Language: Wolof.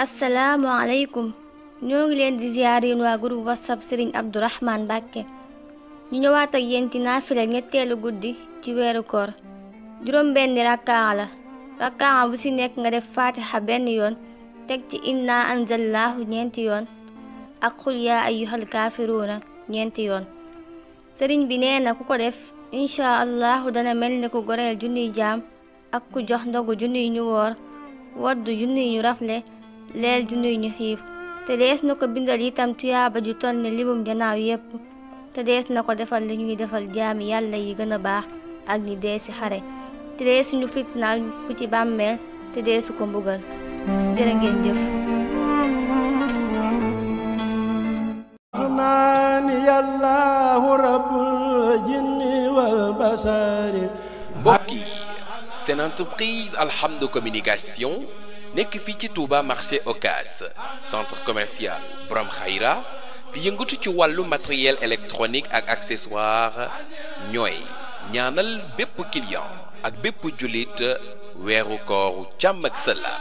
asalaamaaleykum ñoo ngi leen di ziyaar yéen waa groupe whatsapp Serigne Abdourahmane Mbacké ñu ñëwaat ak yéen ci naafila ñetteelu guddi ci weeru koor juróom benni rakkaa la rakkaa bu ci nekk nga def fatiha benn yoon teg ci inna anzalnaahu ñeenti yoon ak xul yaa ayyuhal kaafiruuna ñeenti yoon sëriñ bi nee na ku ko def insha allahu dana mel ni ku goreel junniy jaam ak ku jox ndogu junniy ñu woor waddu junniy ñu rafle leel junniy ñu xiif te dees na ko bindal itam tuyaaba ju toll ne limum janaaw yépp te dees na ko defal li ñuy defal jaami yàlla yi gën a baax ak ñi dee ci xare te dees ñu fitnaal ku ci bàmmeel te deesu ko mbugal jërë ngeen jëf mbokk yi seen entreprise Alhamdou Communication nekk fii ci Touba marché Ocass centre commercial Borom Khayra di yëngatu ci wàllu matériel électronique ak accessoire ñooy ñaanal bépp client ak bépp jullit weeru kooru jàmm ak salaam